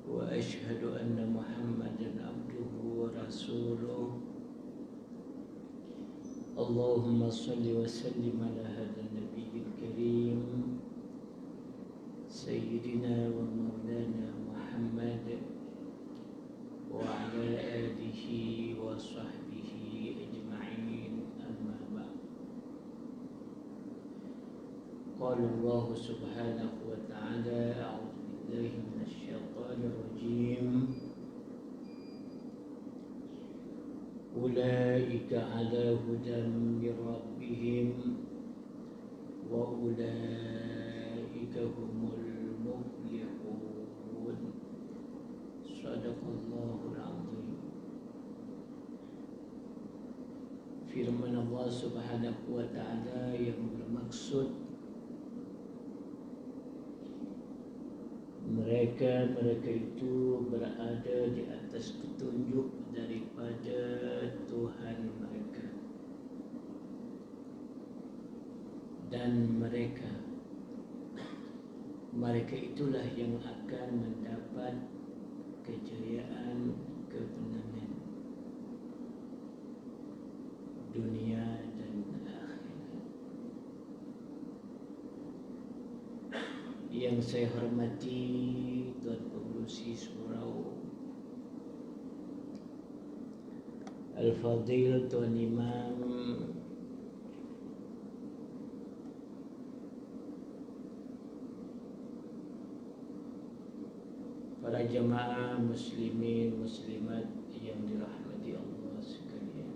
وأشهد أن محمدا عبده ورسوله. اللهم صل وسلم على هذا النبي الكريم سيدنا ومولانا محمد وعلى آله وصحبه أجمعين. أما بعد، قال الله سبحانه وتعالى: أعوذ بالله من الشيطان الرجيم. أولئك على هدى من ربهم وأولئك هم المفلحون. صدق الله العظيم. Firman Allah Subhanahu wa taala yang bermaksud mereka itu berada di atas petunjuk daripada Tuhan mereka, dan mereka itulah yang akan mendapat kejayaan, kemenangan dunia dan akhirat. Yang saya hormati Tuan Pengerusi Surau Al-Fadhil Tuan Imam para jemaah muslimin muslimat yang dirahmati Allah sekalian.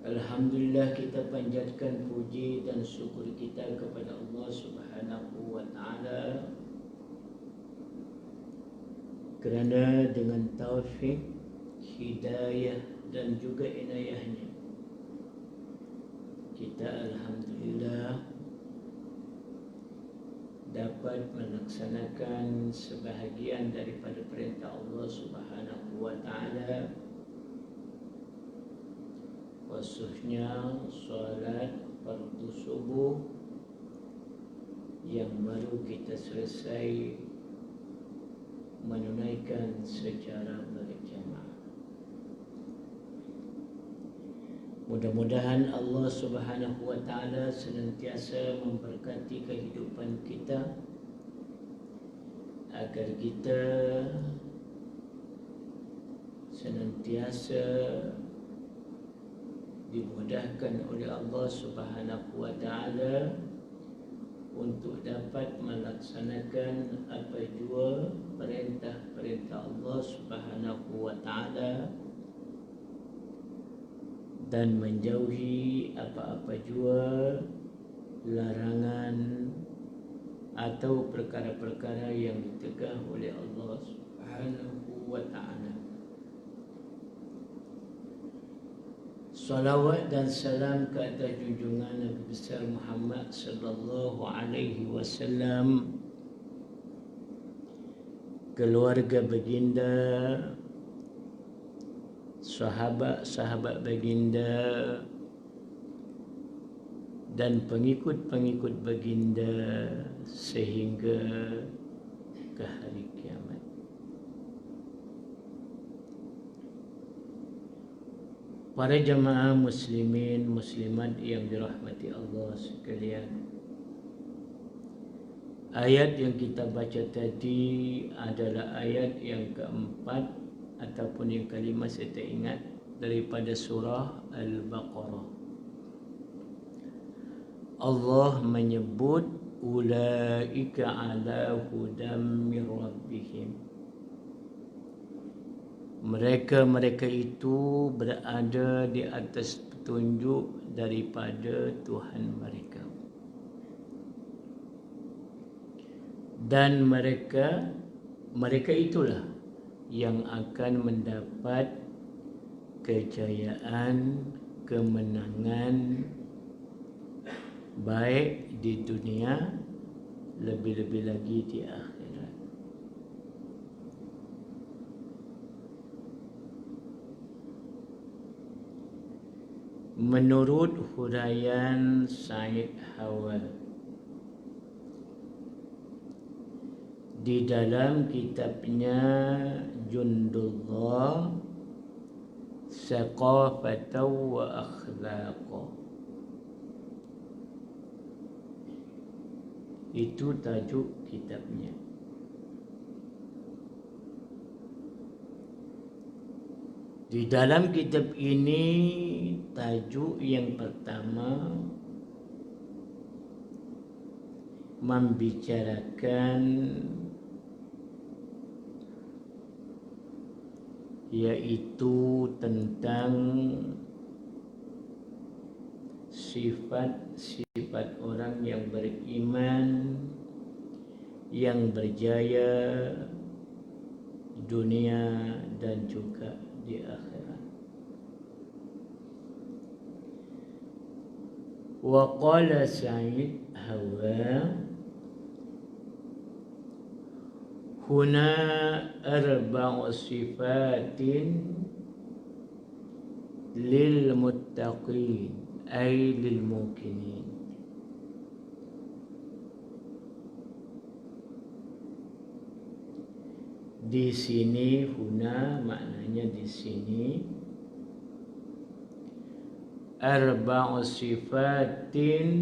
Alhamdulillah, kita panjatkan puji dan syukur kita kepada Allah Subhanahu wa taala kerana dengan taufik, hidayah dan juga inayahnya kita alhamdulillah dapat melaksanakan sebahagian daripada perintah Allah Subhanahu wa taala, khususnya solat fardu subuh yang baru kita selesai menunaikan secara berjamaah. Mudah-mudahan Allah Subhanahu wa taala senantiasa memberkati kehidupan kita agar kita senantiasa dimudahkan oleh Allah Subhanahu wa taala untuk dapat melaksanakan apa jua perintah-perintah Allah Subhanahu wa taala dan menjauhi apa-apa jua larangan atau perkara-perkara yang ditegah oleh Allah Subhanahu wa taala. Salawat dan salam ke atas junjungan Nabi besar Muhammad sallallahu alaihi wasallam, keluarga baginda, sahabat-sahabat baginda dan pengikut-pengikut baginda sehingga ke hari kiamat. Para jemaah muslimin muslimat yang dirahmati Allah sekalian, ayat yang kita baca tadi adalah ayat yang keempat ataupun yang kelima, saya tak ingat, daripada surah Al-Baqarah. Allah menyebut ulaika ala hudam min rabbihim. Mereka itu berada di atas petunjuk daripada Tuhan mereka, dan mereka itulah yang akan mendapat kejayaan, kemenangan baik di dunia, lebih-lebih lagi di akhirat. Menurut huraian Said Hawal, di dalam kitabnya Jundullah Saqafatan wa Akhlaqa. Itu tajuk kitabnya. Di dalam kitab ini tajuk yang pertama membicarakan yaitu tentang sifat-sifat orang yang beriman yang berjaya dunia dan juga di akhirat. Wa qala Sa'id Hawa huna arba'u sifatin lil muttaqin ay lil muqinin. Di sini huna maknanya di sini arba'u sifatin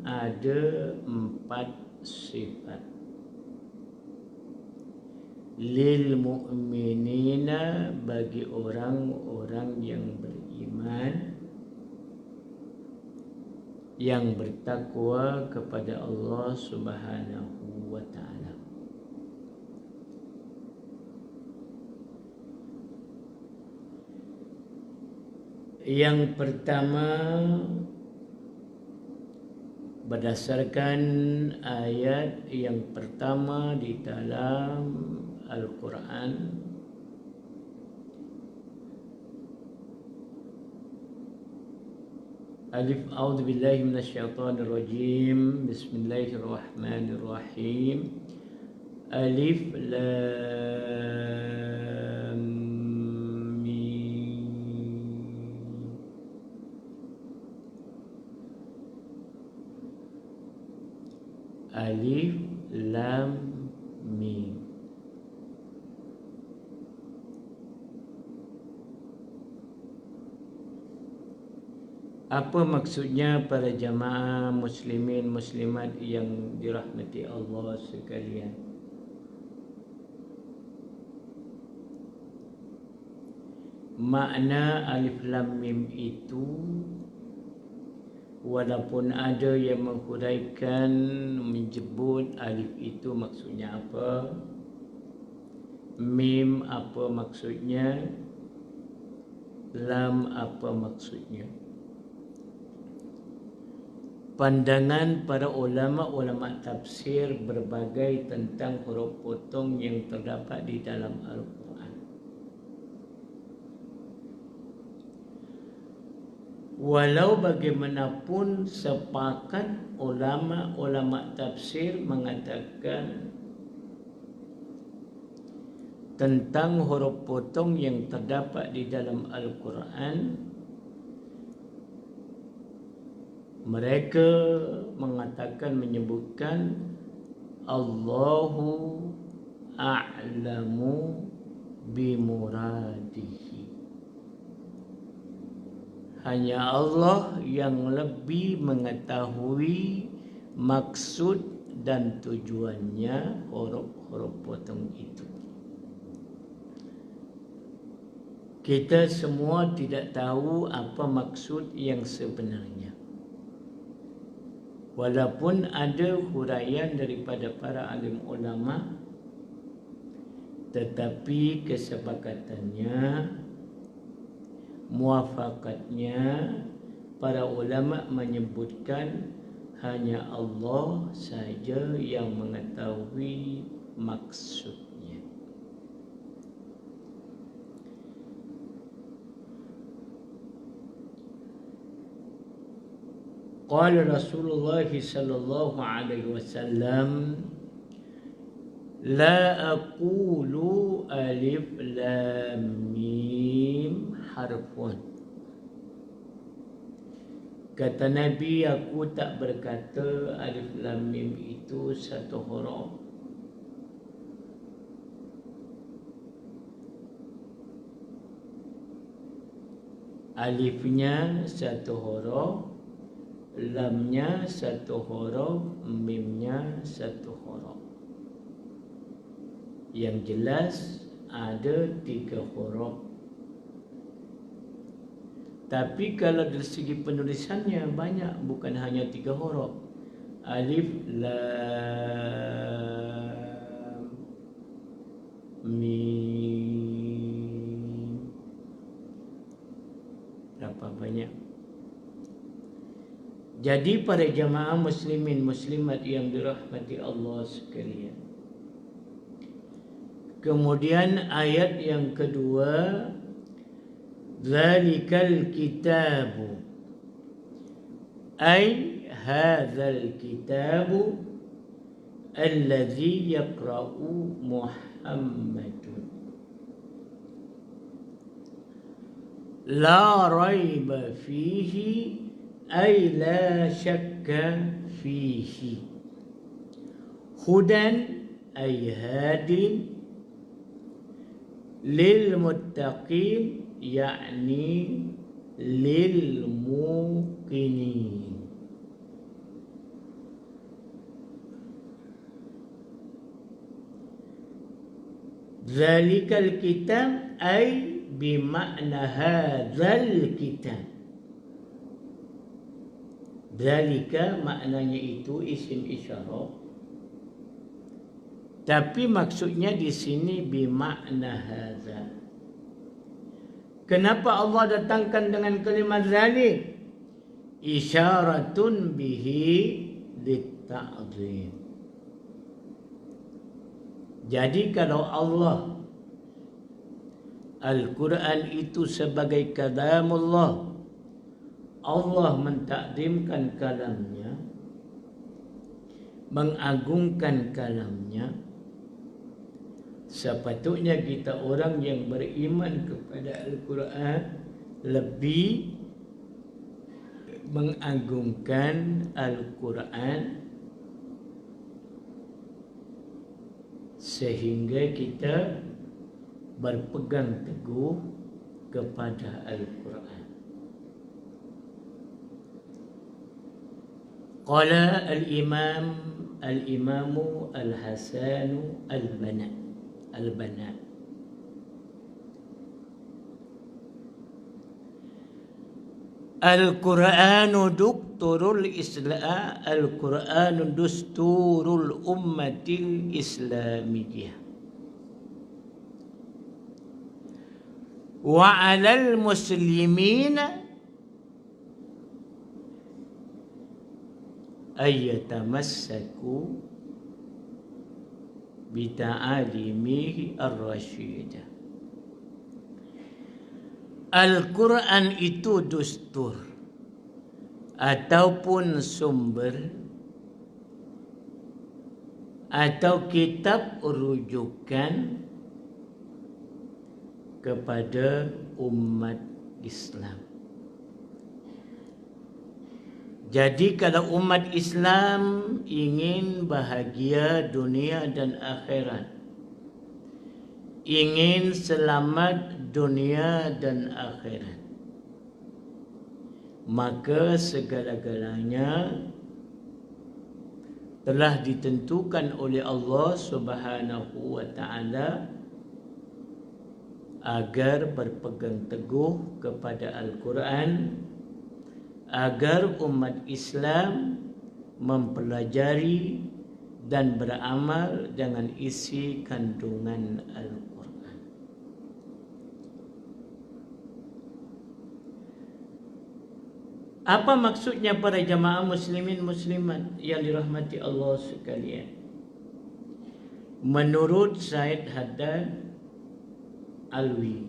ada 4 sifat lil mu'minina bagi orang-orang yang beriman yang bertakwa kepada Allah Subhanahu wa taala. Yang pertama berdasarkan ayat yang pertama di dalam Al-Quran, Alif a'udzu billahi minasyaitonir rajim. Bismillahirrahmanirrahim. Alif lam mim. Alif lam mim. Apa maksudnya para jamaah muslimin muslimat yang dirahmati Allah sekalian? Makna alif lam mim itu, walaupun ada yang menghuraikan menyebut alif itu maksudnya apa, mim apa maksudnya, lam apa maksudnya. Pandangan para ulama tafsir berbagai tentang huruf potong yang terdapat di dalam Al-Quran. Walau bagaimanapun sepakat ulama tafsir mengatakan tentang huruf potong yang terdapat di dalam Al-Quran, mereka mengatakan menyebutkan Allahu a'lamu bimuradihi. Hanya Allah yang lebih mengetahui maksud dan tujuannya huruf-huruf potong itu. Kita semua tidak tahu apa maksud yang sebenarnya. Walaupun ada huraian daripada para alim ulama, tetapi kesepakatannya, muafakatnya, para ulama menyebutkan hanya Allah saja yang mengetahui maksudnya. Qala Rasulullah sallallahu alaihi wasallam, la aqulu alif lam mim harfun. Kata Nabi, aku tak berkata alif lam mim itu satu huruf. Alifnya satu huruf, lamnya satu huruf, mimnya satu huruf. Yang jelas ada 3 huruf. Tapi kalau dari segi penulisannya banyak, bukan hanya 3 huruf. Alif, lam, mim. Berapa banyak? Jadi para jamaah muslimin muslimat yang dirahmati Allah sekalian. Kemudian ayat yang kedua, Zalikal kitabu, ay hadzal kitabu alladzi yaqra'u Muhammadun la raiba fihi ay la syakka fihi hudan ay hadin lil muttaqin yakni lil muqinin. Zalikal kitab ay bimakna hadzal kitab. Zalika maknanya itu isim isyarah, tapi maksudnya di sini bimakna hadza. Kenapa Allah datangkan dengan kalimat zalik? Isyaratun bihi litta'zim. Jadi kalau Allah Al-Quran itu sebagai kalamullah, Allah mentakdimkan kalamnya, mengagungkan kalamnya. Sepatutnya kita orang yang beriman kepada Al-Quran lebih mengagungkan Al-Quran, sehingga kita berpegang teguh kepada Al-Quran. Qala al-imamu al-Hasanu al-Banna. Al-Qur'anu dukturul Islam, Al-Qur'anu dusturul ummatil Islamiyah. Wa 'alal muslimina ayyatamassaku bita'alimihi ar-rasyidah. Al-Quran itu dustur ataupun sumber atau kitab rujukan kepada umat Islam. Jadi kalau umat Islam ingin bahagia dunia dan akhirat, ingin selamat dunia dan akhirat, maka segala-galanya telah ditentukan oleh Allah Subhanahu wa ta'ala agar berpegang teguh kepada Al-Quran, agar umat Islam mempelajari dan beramal dengan isi kandungan Al-Quran. Apa maksudnya para jamaah muslimin muslimat yang dirahmati Allah sekalian? Menurut Said Haddad Alwi,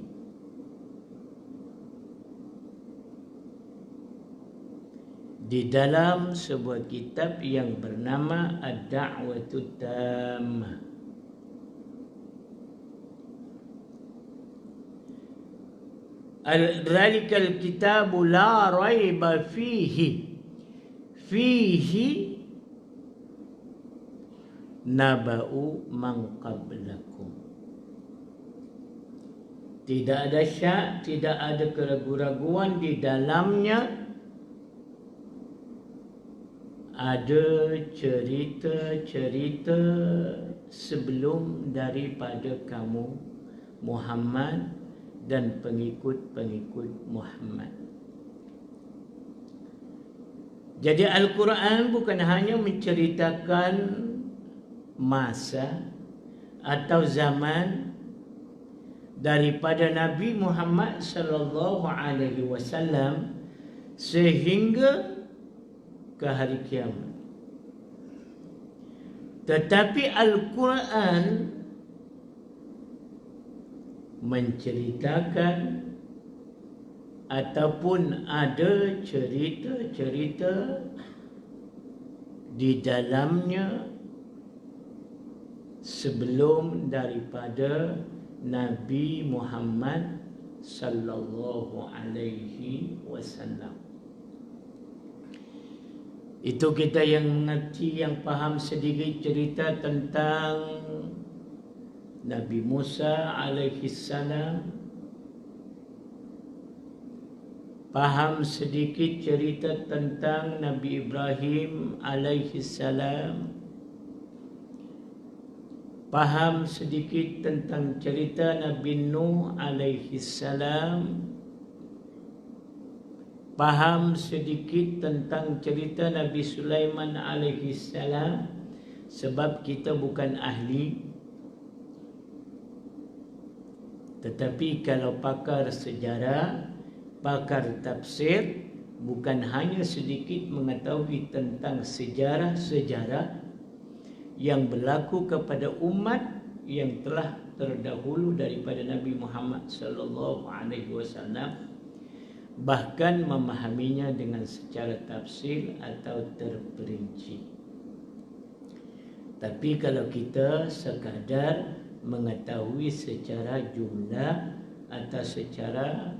di dalam sebuah kitab yang bernama Ad-Da'watut Tammah, Al-Zalikal kitabu la raiba fihi, fihi naba'u man qablakum. Tidak ada syak, tidak ada keraguan-raguan di dalamnya. Ada cerita-cerita sebelum daripada kamu Muhammad dan pengikut-pengikut Muhammad. Jadi Al-Quran bukan hanya menceritakan masa atau zaman daripada Nabi Muhammad sallallahu alaihi wasallam sehingga ke hari kiamat. Tetapi Al-Quran menceritakan ataupun ada cerita-cerita di dalamnya sebelum daripada Nabi Muhammad sallallahu alaihi wasallam. Itu kita yang mengerti, yang faham sedikit cerita tentang Nabi Musa alaihi salam, faham sedikit cerita tentang Nabi Ibrahim alaihi salam, faham sedikit tentang cerita Nabi Nuh alaihi salam, faham sedikit tentang cerita Nabi Sulaiman alaihi salam, sebab kita bukan ahli. Tetapi kalau pakar sejarah, pakar tafsir, bukan hanya sedikit mengetahui tentang sejarah-sejarah yang berlaku kepada umat yang telah terdahulu daripada Nabi Muhammad sallallahu alaihi wasallam, bahkan memahaminya dengan secara tafsir atau terperinci. Tapi kalau kita sekadar mengetahui secara jumlah atau secara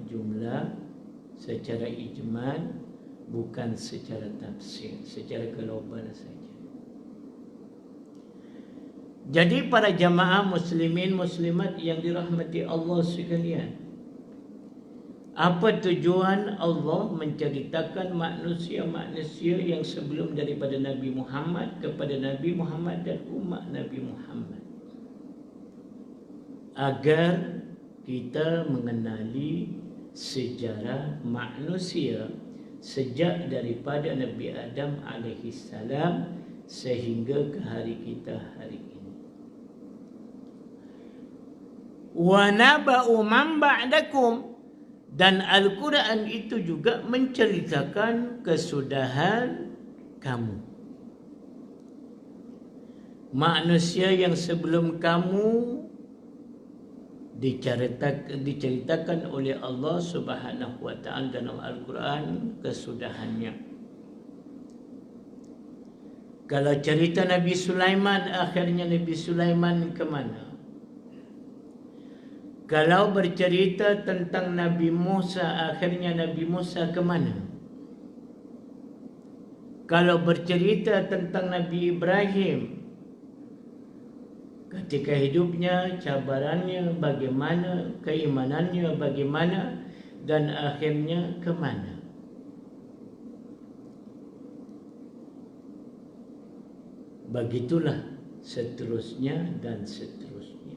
jumlah, secara ijmal, bukan secara tafsir, secara global saja. Jadi para jamaah muslimin muslimat yang dirahmati Allah sekalian, apa tujuan Allah menceritakan manusia-manusia yang sebelum daripada Nabi Muhammad kepada Nabi Muhammad dan umat Nabi Muhammad? Agar kita mengenali sejarah manusia sejak daripada Nabi Adam alaihi salam sehingga ke hari kita hari ini. Wa naba'u man ba'dakum, dan Al-Quran itu juga menceritakan kesudahan kamu. Manusia yang sebelum kamu diceritakan oleh Allah Subhanahu wa taala dalam Al-Quran kesudahannya. Kalau cerita Nabi Sulaiman, akhirnya Nabi Sulaiman ke mana? Kalau bercerita tentang Nabi Musa, akhirnya Nabi Musa ke mana? Kalau bercerita tentang Nabi Ibrahim, ketika hidupnya, cabarannya bagaimana, keimanannya bagaimana, dan akhirnya ke mana? Begitulah seterusnya dan seterusnya.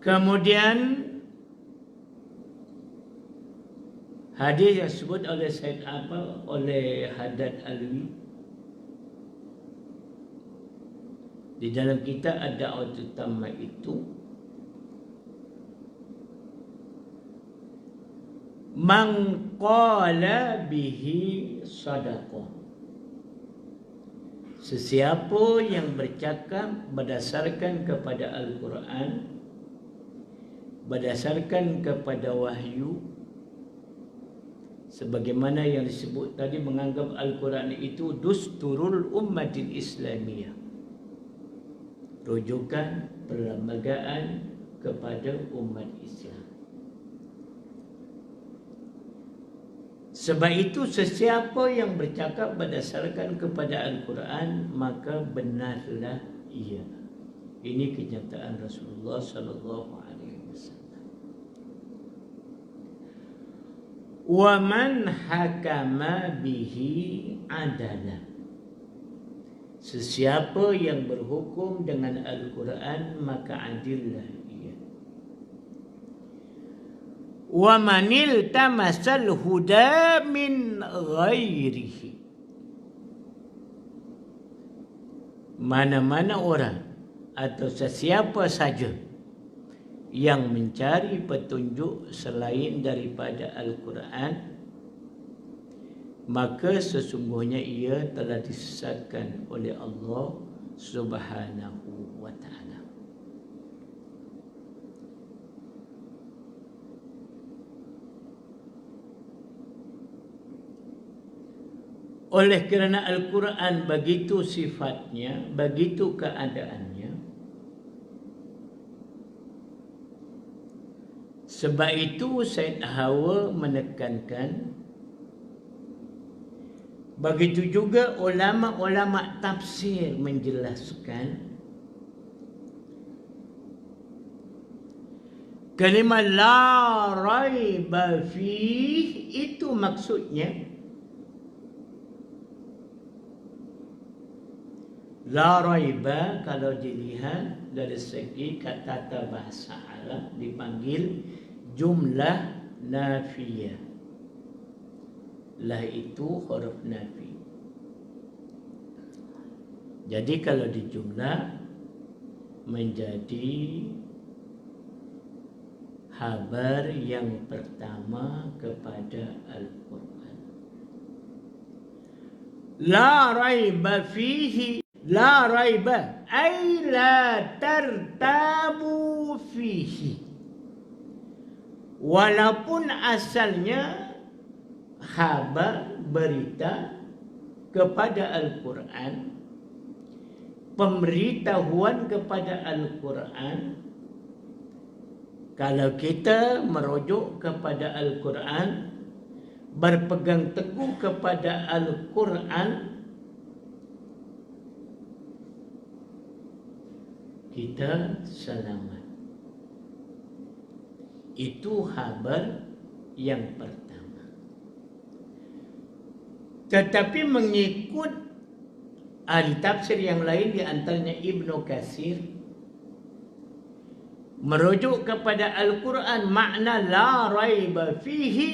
Kemudian hadis yang disebut oleh oleh Haddad Alwi di dalam kitab Ad-Da'watut Tammah itu, man qala bihi sadaqah, sesiapa yang bercakap berdasarkan kepada Al-Quran, berdasarkan kepada wahyu, sebagaimana yang disebut tadi, menganggap Al-Quran itu dusturul ummatil islamiyah, rujukan perlembagaan kepada umat Islam. Sebab itu sesiapa yang bercakap berdasarkan kepada Al-Quran, maka benarlah ia. Ini kenyataan Rasulullah sallallahu alaihi wasallam. Wa man hakama bihi adalah. Sesiapa yang berhukum dengan Al-Quran, maka adillah ia. Wa manil tamasal huda min ghairihi. Mana-mana orang atau sesiapa saja yang mencari petunjuk selain daripada Al-Quran, maka sesungguhnya ia telah disesatkan oleh Allah Subhanahu wa ta'ala. Oleh kerana Al-Quran begitu sifatnya, begitu keadaannya, sebab itu Said Hawa menekankan, begitu juga ulama-ulama tafsir menjelaskan, kalimah la raiba fih itu maksudnya la raiba kalau dilihat dari segi kata bahasa Arab dipanggil jumlah nafiyah. Lah itu huruf nafi. Jadi kalau dijumlah menjadi khabar yang pertama kepada Al-Quran. La raiba fihi. La raiba ay la tartabu fihi. Walaupun asalnya khabar berita kepada Al-Quran, pemberitahuan kepada Al-Quran, kalau kita merujuk kepada Al-Quran, berpegang teguh kepada Al-Quran, kita selamat. Itu khabar yang pertama. Tetapi mengikut ahli tafsir yang lain, di antaranya Ibnu Katsir, merujuk kepada Al-Quran, makna la raiba fihi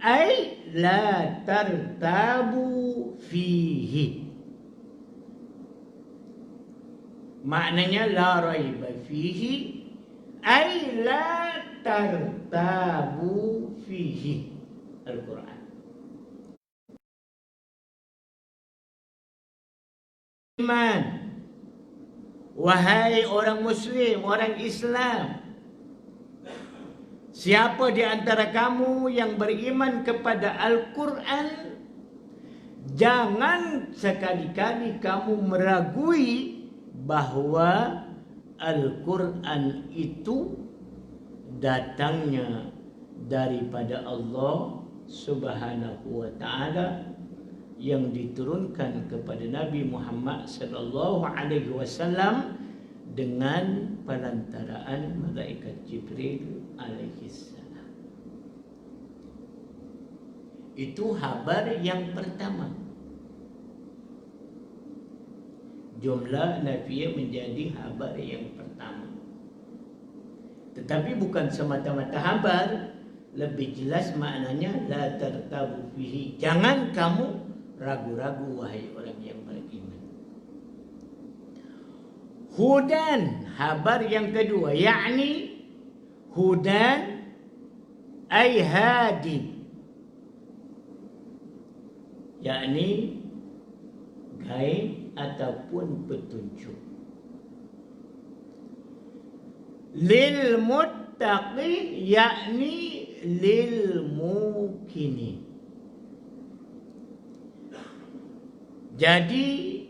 ay la tartabu fihi. Maknanya la raiba fihi ay la tartabu fihi. Al-Quran. Iman. Wahai orang Muslim, orang Islam, siapa di antara kamu yang beriman kepada Al-Quran, jangan sekali-kali kamu meragui bahawa Al-Quran itu datangnya daripada Allah Subhanahu wa ta'ala, yang diturunkan kepada Nabi Muhammad sallallahu alaihi wasallam dengan perantaraan malaikat Jibril alaihi salam. Itu khabar yang pertama. Jumlah nafiyah menjadi khabar yang pertama. Tetapi bukan semata-mata khabar, lebih jelas maknanya la tartabu fihi. Jangan kamu ragu-ragu wahai orang yang beriman. Hudan, khabar yang kedua, yakni hudan ay hadi, yakni guide ataupun petunjuk. Lil muttaqin, yakni lil mukinin. Jadi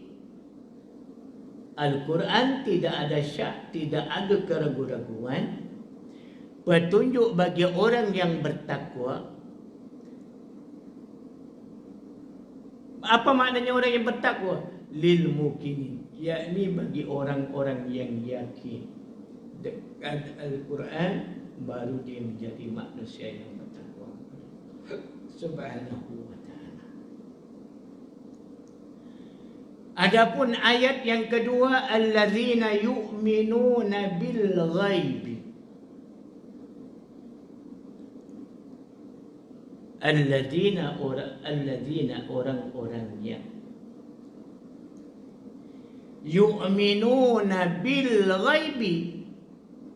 Al-Quran tidak ada syak, tidak ada keraguan-raguan. Petunjuk bagi orang yang bertakwa, Apa maknanya orang yang bertakwa? Lil mukinin, yakni bagi orang-orang yang yakin dekat Al-Quran, baru dia menjadi manusia yang bertakwa subhanahu wa ta'ala. Adapun ayat yang kedua, allazina yu'minuna bil ghaibi, alladzina orang-orang yang yu'minuna bil ghaibi,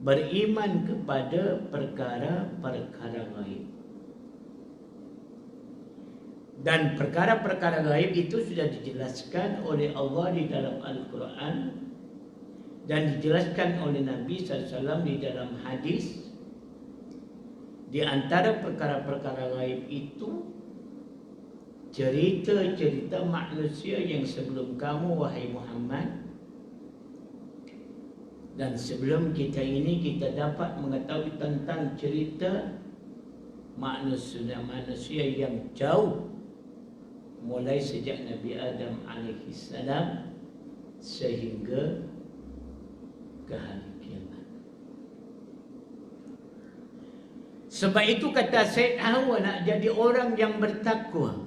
beriman kepada perkara-perkara gaib. Dan perkara-perkara gaib itu sudah dijelaskan oleh Allah di dalam Al-Quran dan dijelaskan oleh Nabi SAW di dalam hadis. Di antara perkara-perkara gaib itu cerita-cerita manusia yang sebelum kamu, wahai Muhammad. Dan sebelum kita ini, kita dapat mengetahui tentang cerita manusia yang jauh, mulai sejak Nabi Adam alaihissalam sehingga ke hari kiamat. Sebab itu kata Said Hawa, nak jadi orang yang bertakwa,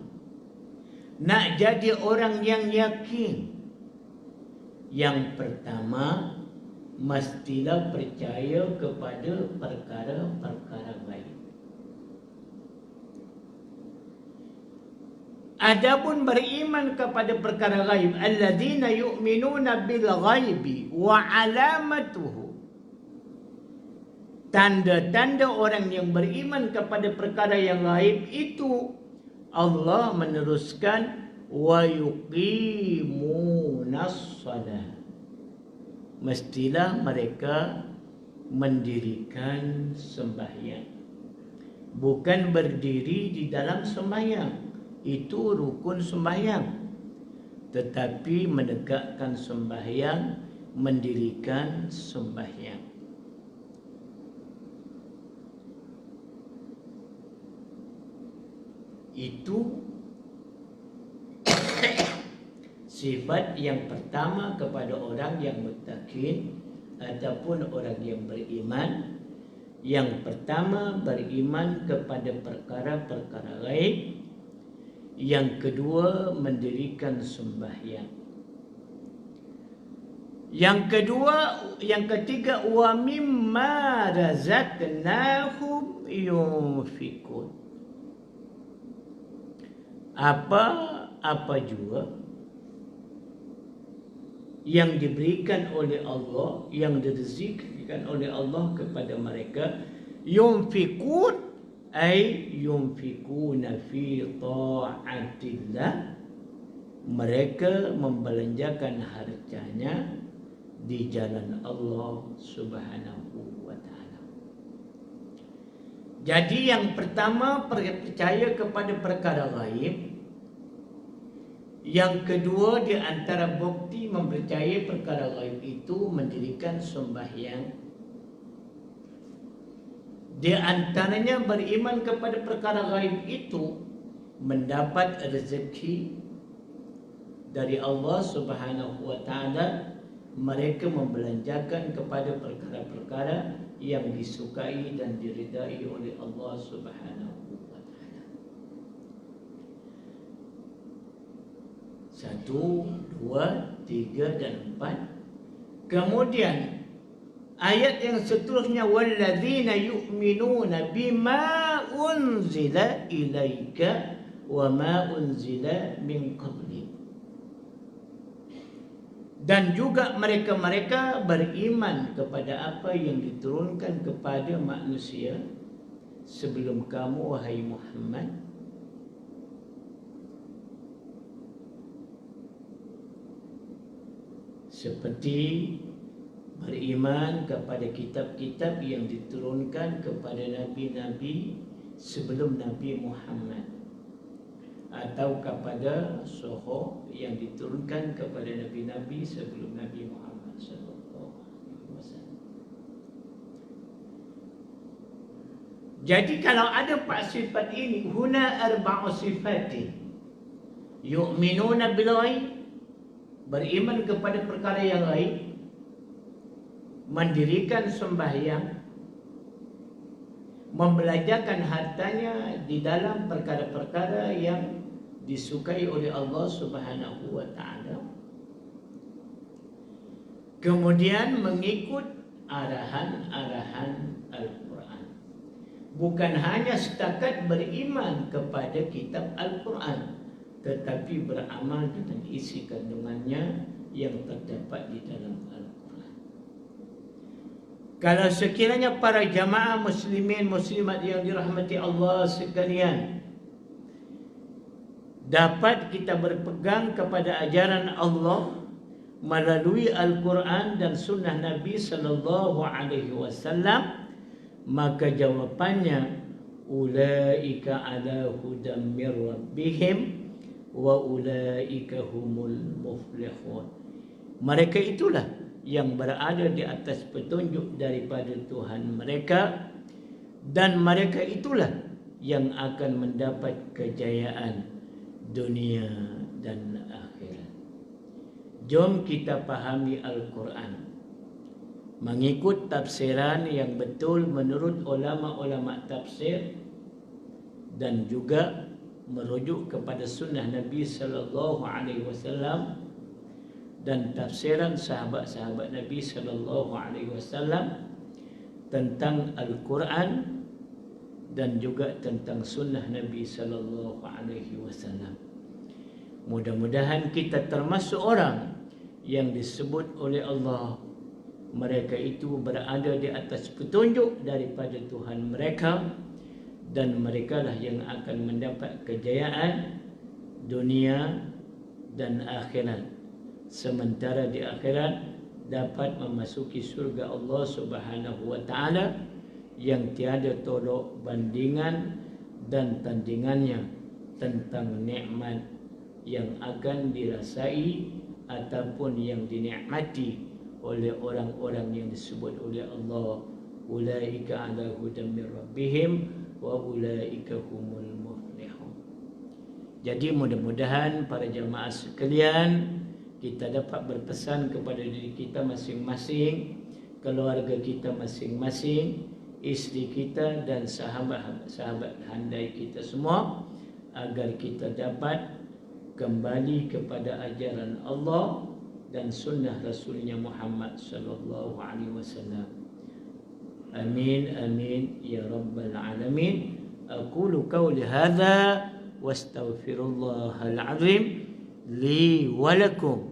nak jadi orang yang yakin, yang pertama mestilah percaya kepada perkara-perkara gaib. Adapun beriman kepada perkara gaib, alladzina yu'minuna bil ghaibi wa alamatuhu, tanda-tanda orang yang beriman kepada perkara yang gaib itu, Allah meneruskan wa yuqimunas shalah, mestilah mereka mendirikan sembahyang. Bukan berdiri di dalam sembahyang, itu rukun sembahyang, tetapi menegakkan sembahyang, mendirikan sembahyang. Itu sifat yang pertama kepada orang yang muttaqin ataupun orang yang beriman. Yang pertama, beriman kepada perkara-perkara gaib. Yang kedua, mendirikan sembahyang. Yang ketiga, wa mimma razaqnahum yunfikun. Apa juga yang diberikan oleh Allah, yang direzekikan oleh Allah kepada mereka, yunfikun ay yunfikuna fi ta'atillah, mereka membelanjakan hartanya di jalan Allah Subhanahu wa ta'ala. Jadi yang pertama, percaya kepada perkara gaib. Yang kedua, di antara bukti mempercayai perkara gaib itu mendirikan sembahyang. Di antaranya beriman kepada perkara gaib itu mendapat rezeki dari Allah Subhanahu wa ta'ala. Mereka membelanjakan kepada perkara-perkara yang disukai dan diridai oleh Allah Subhanahu wa ta'ala. 1, 2, 3 dan 4. Kemudian ayat yang seterusnya, walladzina yu'minuna bima unzila ilaika wa ma unzila min qabli. Dan juga mereka-mereka beriman kepada apa yang diturunkan kepada manusia sebelum kamu, wahai Muhammad. Seperti beriman kepada kitab-kitab yang diturunkan kepada nabi-nabi sebelum Nabi Muhammad, atau kepada suhuf yang diturunkan kepada nabi-nabi sebelum Nabi Muhammad sallallahu alaihi wasallam. Jadi kalau ada 4 sifat ini, huna arba'u sifatin, yu'minuna bil ghaib, beriman kepada perkara yang gaib, mendirikan sembahyang, membelajarkan hartanya di dalam perkara-perkara yang disukai oleh Allah Subhanahu wa taala. Kemudian mengikut arahan-arahan Al-Quran. Bukan hanya setakat beriman kepada kitab Al-Quran, tetapi beramal dengan isi kandungannya yang terdapat di dalam Al-Quran. Kalau sekiranya para jamaah muslimin muslimat yang dirahmati Allah sekalian, dapat kita berpegang kepada ajaran Allah melalui Al-Quran dan sunnah Nabi sallallahu alaihi wasallam, maka jawapannya ulaika ala hudam mir rabbihim wa ulaika humul muflihun. Mereka itulah yang berada di atas petunjuk daripada Tuhan mereka, dan mereka itulah yang akan mendapat kejayaan dunia dan akhirat. Jom kita pahami Al-Quran mengikut tafsiran yang betul menurut ulama-ulama tafsir, dan juga merujuk kepada sunnah Nabi sallallahu alaihi wasallam dan tafsiran sahabat-sahabat Nabi sallallahu alaihi wasallam tentang Al-Quran dan juga tentang sunnah Nabi sallallahu alaihi wasallam. Mudah-mudahan kita termasuk orang yang disebut oleh Allah mereka itu berada di atas petunjuk daripada Tuhan mereka, dan merekalah yang akan mendapat kejayaan dunia dan akhirat. Sementara di akhirat dapat memasuki surga Allah Subhanahu wa taala yang tiada tolok bandingan dan tandingannya tentang nikmat yang akan dirasai ataupun yang dinikmati oleh orang-orang yang disebut oleh Allah, ulaika ala hudam mir rabbihim wa ulaika humul muflihun. Jadi mudah-mudahan para jamaah sekalian, kita dapat berpesan kepada diri kita masing-masing, keluarga kita masing-masing, isteri kita dan sahabat-sahabat handai kita semua, agar kita dapat kembali kepada ajaran Allah dan sunnah Rasulnya Muhammad sallallahu alaihi wasallam. Amin amin ya rabbal alamin. Aqulu qawli hadza wastaghfirullahal azim li wa lakum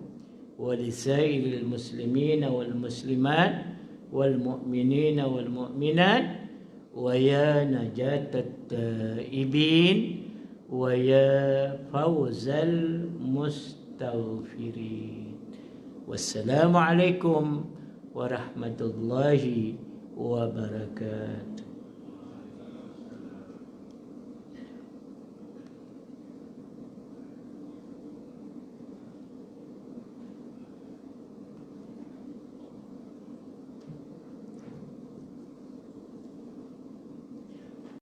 wa lisairil muslimina wal muslimat wal mu'minina wal mu'minat wa ya najatat taibin wa ya fawzal mustaghfirin. Wassalamu alaikum warahmatullahi wabarakatuh.